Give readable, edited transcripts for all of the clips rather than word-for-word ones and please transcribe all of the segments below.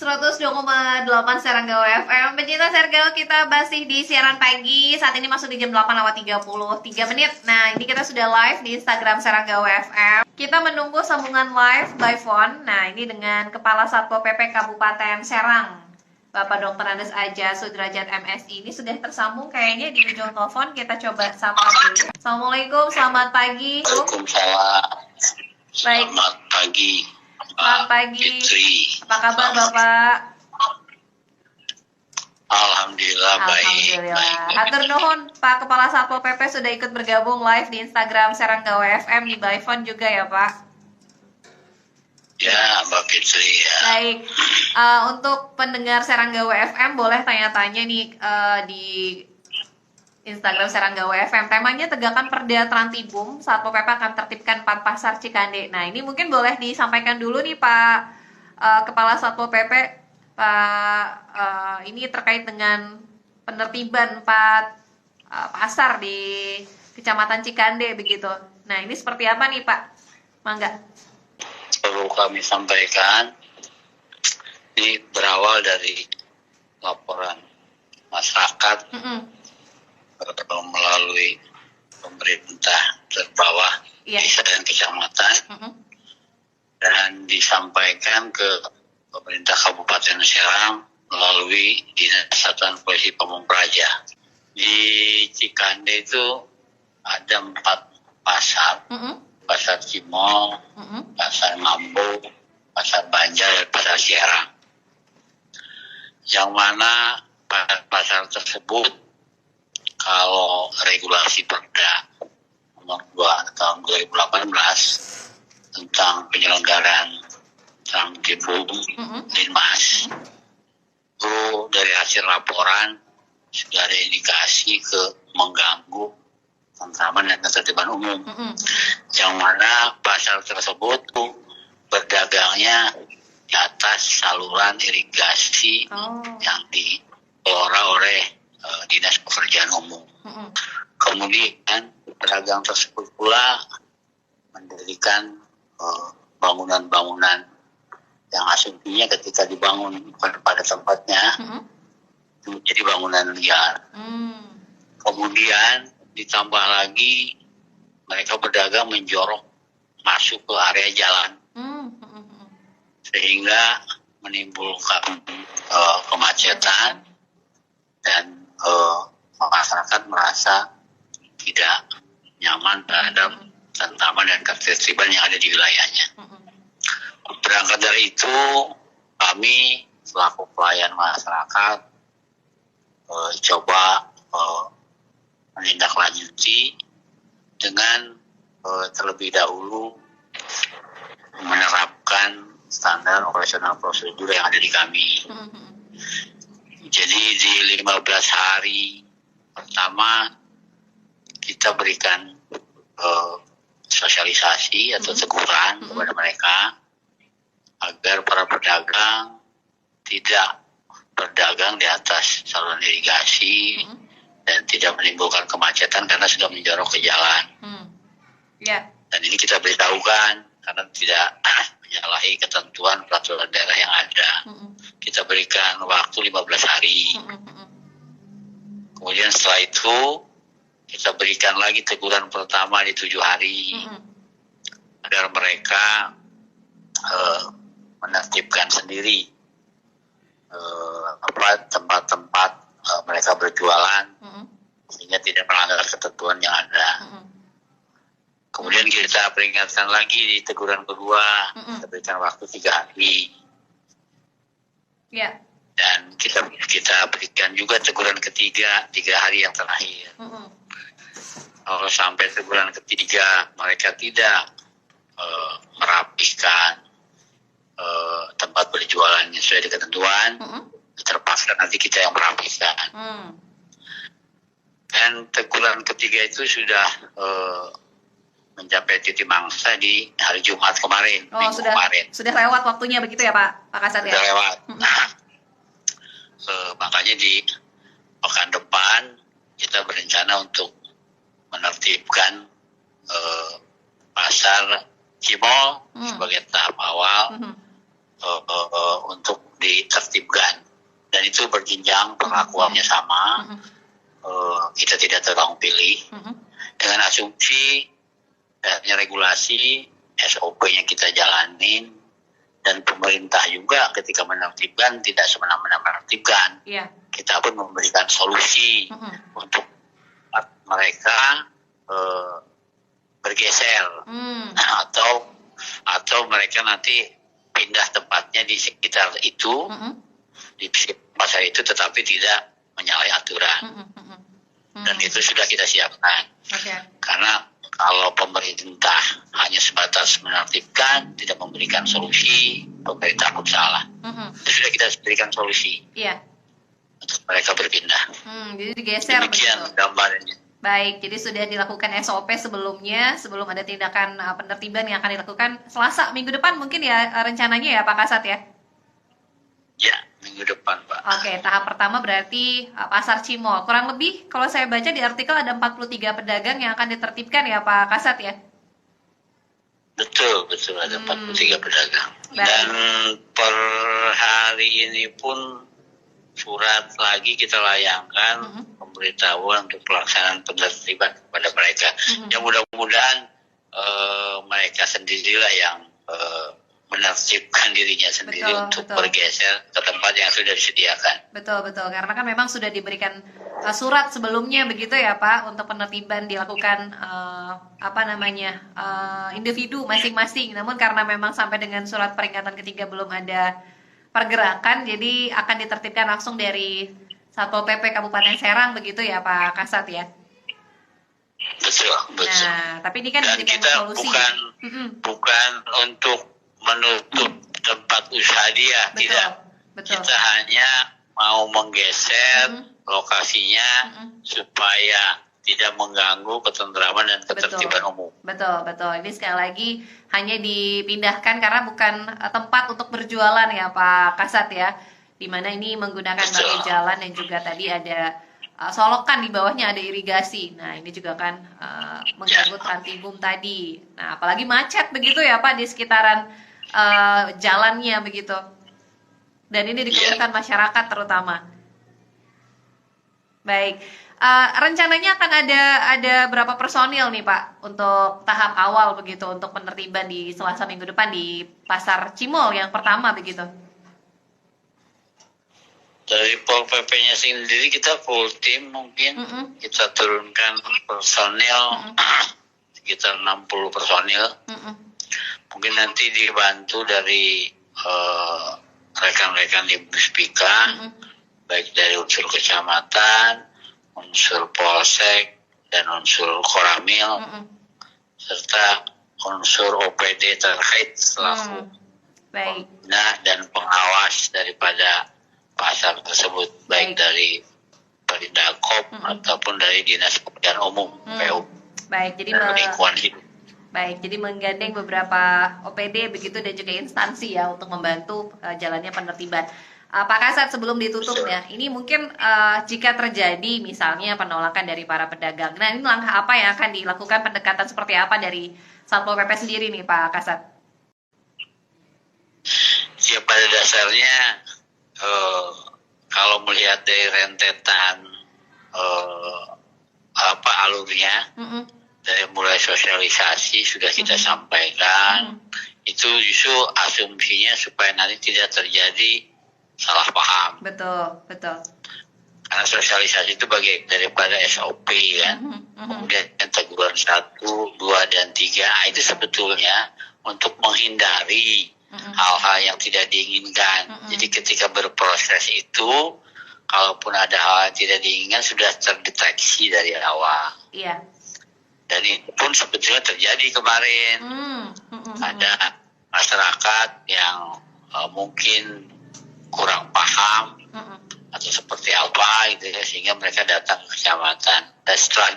102,8 Serangga FM. Pencinta Serangga, kita masih di siaran pagi. Saat ini masuk di jam 8:33 menit. Ini kita sudah live di Instagram Serangga FM. Kita menunggu sambungan live by phone. Ini dengan Kepala Satpol PP Kabupaten Serang, Bapak Dr. Andes Aja Sudrajat MSI. Ini sudah tersambung kayaknya di ujung telepon. Kita coba sapa dulu. Assalamualaikum, selamat pagi. Waalaikumsalam. Baik. Selamat pagi. Selamat pagi. Fitri. Apa kabar Bapak? Alhamdulillah baik. Hatur nuhun, Pak Kepala Satpol PP sudah ikut bergabung live di Instagram Serangga FM di by phone juga ya Pak? Ya Mbak Fitri ya. Baik, untuk pendengar Serangga FM boleh tanya-tanya nih di Instagram Serangga FM. Temanya Tegakkan Perda Trantibum, Satpol PP akan tertibkan 4 pasar Cikande. Ini mungkin boleh disampaikan dulu nih Pak Kepala Satpol PP, Pak, ini terkait dengan penertiban 4 pasar di Kecamatan Cikande begitu. Ini seperti apa nih Pak? Mangga. Perlu kami sampaikan, ini berawal dari laporan masyarakat melalui pemerintah terbawah desa dan kecamatan dan disampaikan ke pemerintah Kabupaten Serang melalui Dinas Satuan Polisi Pamung Praja. Di Cikande itu ada 4 pasar, Pasar Cimol, Pasar Mambo, Pasar Banjar, dan Pasar Serang. Yang mana pasar tersebut kalau regulasi Perda nomor 2 tahun 2018 tentang penyelenggaraan Trantibum Linmas, itu dari hasil laporan sudah ada indikasi ke mengganggu ketentraman dan ketertiban umum, yang mana pasar tersebut berdagangnya di atas saluran irigasi yang dikelola oleh Dinas Pekerjaan Umum. Kemudian pedagang tersebut pula mendirikan bangunan-bangunan yang asumsinya ketika dibangun pada tempatnya menjadi bangunan liar. Kemudian ditambah lagi mereka berdagang menjorok masuk ke area jalan, sehingga menimbulkan kemacetan dan masyarakat merasa tidak nyaman terhadap ketentraman dan ketertiban yang ada di wilayahnya. Berangkat dari itu, kami selaku pelayan masyarakat coba menindaklanjuti dengan terlebih dahulu menerapkan standar operasional prosedur yang ada di kami. Jadi di 15 hari pertama kita berikan sosialisasi atau teguran kepada mereka agar para pedagang tidak berdagang di atas saluran irigasi dan tidak menimbulkan kemacetan karena sudah menjorok ke jalan. Dan ini kita beritahukan karena tidak menyalahi ketentuan peraturan daerah yang ada. Kita berikan waktu 15 hari. Kemudian setelah itu kita berikan lagi teguran pertama di 7 hari agar mereka menertibkan sendiri tempat-tempat mereka berjualan sehingga tidak melanggar ketentuan yang ada. Kemudian kita peringatkan lagi di teguran kedua, kita berikan waktu 3 hari. Dan kita berikan juga teguran ketiga 3 hari yang terakhir. Kalau sampai teguran ketiga mereka tidak merapikan tempat berjualannya sesuai dengan ketentuan, terpaksa nanti kita yang merapikan. Dan teguran ketiga itu sudah mencapai titik mangsa di hari Jumat kemarin, minggu kemarin. Sudah lewat waktunya begitu ya Pak Kasat ya? Sudah lewat. Makanya di pekan depan kita berencana untuk menertibkan pasar Cimol sebagai tahap awal untuk berjenjang, perlakuannya sama, kita tidak tebang pilih, dengan asumsi adanya regulasi, SOP-nya kita jalanin, dan pemerintah juga ketika menertibkan tidak semena-mena menertibkan. Kita pun memberikan solusi untuk mereka bergeser atau mereka nanti pindah tempatnya di sekitar itu, di pasar itu, tetapi tidak menyalahi aturan. Dan itu sudah kita siapkan. Karena kalau pemerintah hanya sebatas menertibkan, tidak memberikan solusi, pemerintah pun salah. Itu sudah kita berikan solusi untuk mereka berpindah. Jadi digeser. Demikian gambarnya. Baik, jadi sudah dilakukan SOP sebelumnya, sebelum ada tindakan penertiban yang akan dilakukan Selasa minggu depan mungkin ya rencananya ya Pak Kasat ya? Ya, minggu depan Pak. Oke, tahap pertama berarti Pasar Cimol. Kurang lebih kalau saya baca di artikel ada 43 pedagang yang akan ditertibkan ya Pak Kasat ya? Betul, ada 43 pedagang. Dan per hari ini pun surat lagi kita layangkan pemberitahuan untuk pelaksanaan penertiban kepada mereka. Yang mudah-mudahan mereka sendirilah yang menertibkan dirinya sendiri untuk bergeser ke tempat yang sudah disediakan. Betul, karena kan memang sudah diberikan surat sebelumnya begitu ya Pak, untuk penertiban dilakukan individu masing-masing. Namun karena memang sampai dengan surat peringatan ketiga belum ada pergerakan, jadi akan ditertibkan langsung dari Satpol PP Kabupaten Serang begitu ya Pak Kasat ya? Betul. Nah, tapi ini kan dan kita solusi. bukan untuk menutup tempat usaha dia, tidak. Kita hanya mau menggeser lokasinya supaya tidak mengganggu ketentraman dan ketertiban umum. Betul. Ini sekali lagi hanya dipindahkan karena bukan tempat untuk berjualan ya Pak Kasat ya, dimana ini menggunakan bagai jalan dan juga tadi ada solokan di bawahnya, ada irigasi. Nah ini juga kan mengganggu Trantibum tadi. Nah apalagi macet begitu ya Pak di sekitaran jalannya begitu. Dan ini dikeluhkan masyarakat terutama. Baik. Rencananya akan ada berapa personil nih Pak untuk tahap awal begitu untuk penertiban di Selasa minggu depan di Pasar Cimol yang pertama begitu? Dari Pol PP-nya sendiri kita full tim mungkin kita turunkan personil sekitar 60 personil. Mungkin nanti dibantu dari rekan-rekan di Puspika, baik dari unsur kecamatan, unsur polsek, dan unsur koramil, serta unsur OPD terkait selaku pembina dan pengawas daripada pasar tersebut, baik dari Perindakop ataupun dari Dinas Pekerjaan Umum PU. Dan lingkungan hidup. Jadi menggandeng beberapa OPD begitu dan juga instansi ya untuk membantu jalannya penertiban. Pak Kasat, sebelum ditutup ya, ini mungkin jika terjadi misalnya penolakan dari para pedagang, nah ini langkah apa yang akan dilakukan, pendekatan seperti apa dari Satpol PP sendiri nih Pak Kasat? Ya pada dasarnya kalau melihat dari rentetan alurnya, dari mulai sosialisasi sudah kita sampaikan, itu justru asumsinya supaya nanti tidak terjadi salah paham. Betul. Karena sosialisasi itu bagian daripada SOP kan. Kemudian teguran 1, 2, dan 3 itu sebetulnya untuk menghindari hal-hal yang tidak diinginkan. Jadi ketika berproses itu, kalaupun ada hal yang tidak diinginkan sudah terdeteksi dari awal. Iya. Dan itu pun sebetulnya terjadi kemarin. Ada masyarakat yang mungkin kurang paham atau seperti apa gitu ya, sehingga mereka datang ke kecamatan dan setelah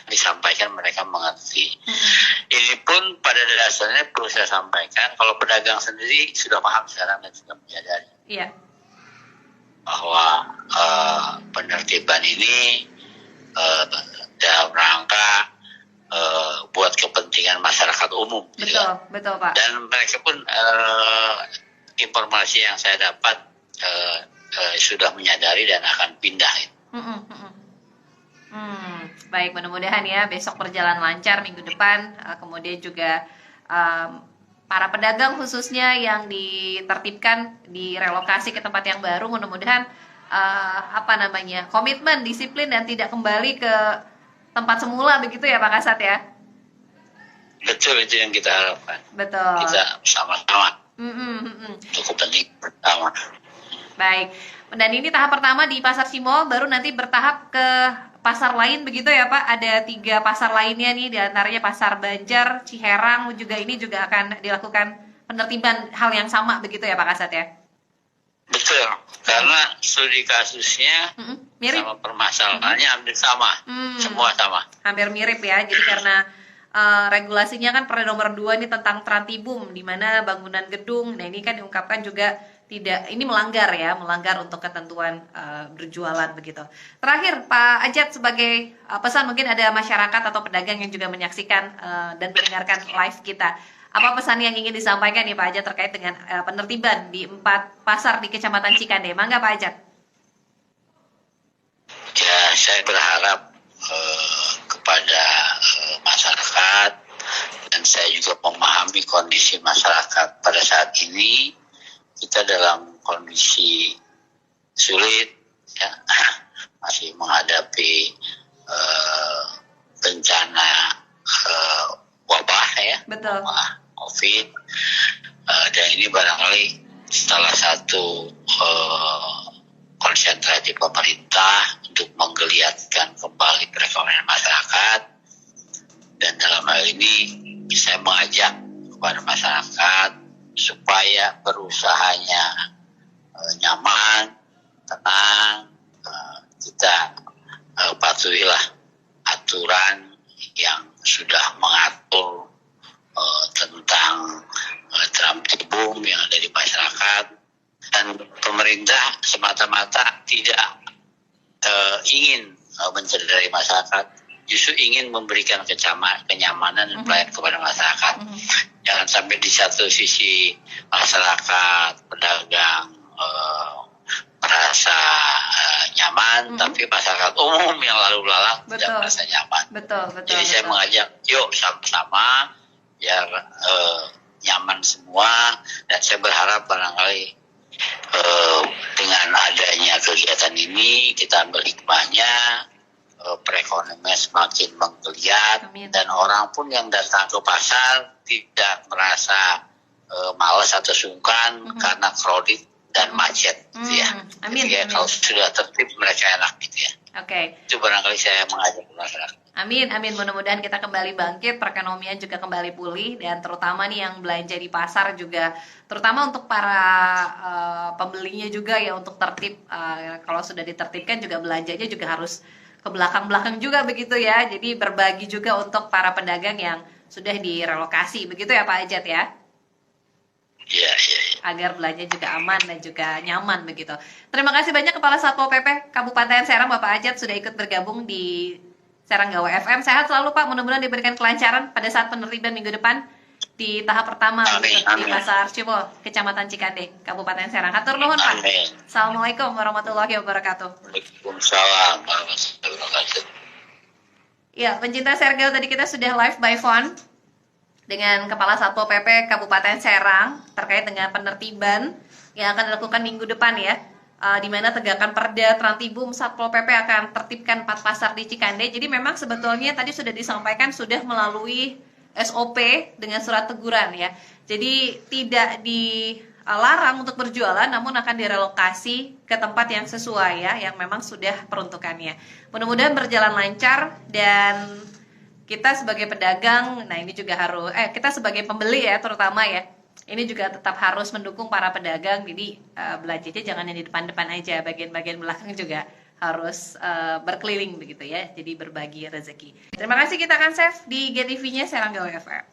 disampaikan mereka mengerti. Ini pun pada dasarnya perlu saya sampaikan, kalau pedagang sendiri sudah paham sekarang dan sudah menyadari bahwa penertiban ini dalam rangka buat kepentingan masyarakat umum. Betul Pak. Dan mereka pun informasi yang saya dapat sudah menyadari dan akan pindah. Baik, mudah-mudahan ya besok berjalan lancar minggu depan. Kemudian juga para pedagang khususnya yang ditertibkan, direlokasi ke tempat yang baru, mudah-mudahan komitmen, disiplin dan tidak kembali ke tempat semula begitu ya Pak Kasat ya. Betul, itu yang kita harapkan. Betul. Kita sama-sama cukup penting pertama. Baik, dan ini tahap pertama di Pasar Cimol, baru nanti bertahap ke pasar lain begitu ya Pak. Ada 3 pasar lainnya nih, diantaranya Pasar Banjar, Ciherang juga, ini juga akan dilakukan penertiban hal yang sama begitu ya Pak Kasat ya. Betul, karena studi kasusnya mirip, sama permasalahannya hampir sama, semua sama. Hampir mirip ya, jadi karena regulasinya kan Perda nomor 2 ini tentang Trantibum, di mana bangunan gedung, nah ini kan diungkapkan juga tidak, ini melanggar untuk ketentuan berjualan begitu. Terakhir Pak Ajat, sebagai pesan, mungkin ada masyarakat atau pedagang yang juga menyaksikan dan mendengarkan live kita. Apa pesan yang ingin disampaikan nih Pak Ajat terkait dengan penertiban di 4 pasar di Kecamatan Cikande? Mangga Pak Ajat. Ya, saya berharap kepada masyarakat, dan saya juga memahami kondisi masyarakat pada saat ini. Kita dalam kondisi sulit, ya, masih menghadapi bencana wabah ya, Betul. wabah COVID, dan ini barangkali salah satu konsentrasi pemerintah untuk menggeliatkan kembali perekonomian masyarakat. Dan dalam hal ini saya mengajak kepada masyarakat supaya berusahanya nyaman, tenang, kita patuhilah aturan yang sudah mengatur tentang Trantibum yang ada di masyarakat. Dan pemerintah semata-mata tidak ingin mencederai masyarakat, justru ingin memberikan kenyamanan dan pelayanan kepada masyarakat. Jangan sampai di satu sisi masyarakat, pedagang merasa nyaman, tapi masyarakat umum yang lalu lalang tidak merasa nyaman. Jadi saya mengajak, yuk sama-sama biar nyaman semua, dan saya berharap barangkali dengan adanya kegiatan ini kita ambil hikmahnya, perekonomian semakin menggeliat. Amin. Dan orang pun yang datang ke pasar tidak merasa malas atau sungkan karena crowded dan macet gitu ya. Amin. Jadi kalau sudah tertib mereka enak gitu ya. Oke. Itu barangkali saya mengajak masyarakat. Amin. Mudah-mudahan kita kembali bangkit, perekonomian juga kembali pulih, dan terutama nih yang belanja di pasar juga, terutama untuk para pembelinya juga ya, untuk tertib. Kalau sudah ditertibkan juga belanjanya juga harus ke belakang-belakang juga begitu ya. Jadi berbagi juga untuk para pedagang yang sudah direlokasi begitu ya Pak Ajat ya. Iya. Agar belanja juga aman dan juga nyaman begitu. Terima kasih banyak Kepala Satpol PP Kabupaten Serang Bapak Ajat sudah ikut bergabung di Serang Gawa FM. Sehat selalu Pak, mudah-mudahan diberikan kelancaran pada saat penertiban minggu depan di tahap pertama di Pasar Cimol, Kecamatan Cikande, Kabupaten Serang. Hatur nuhun Pak. Assalamualaikum warahmatullahi wabarakatuh. Waalaikumsalam warahmatullahi wabarakatuh. Ya, pencinta Sergel, tadi kita sudah live by phone dengan Kepala Satpol PP Kabupaten Serang terkait dengan penertiban yang akan dilakukan minggu depan ya, di mana tegakan Perda Trantibum, Satpol PP akan tertibkan 4 pasar di Cikande. Jadi memang sebetulnya tadi sudah disampaikan sudah melalui SOP dengan surat teguran ya. Jadi tidak dilarang untuk berjualan, namun akan direlokasi ke tempat yang sesuai ya, yang memang sudah peruntukannya. Mudah-mudahan berjalan lancar, dan kita sebagai pedagang, nah ini juga harus, kita sebagai pembeli ya terutama ya, ini juga tetap harus mendukung para pedagang. Jadi belanjanya jangan yang di depan-depan aja, bagian-bagian belakang juga harus berkeliling begitu ya, jadi berbagi rezeki. Terima kasih, kita akan save di GTV-nya Serang Gawa FM.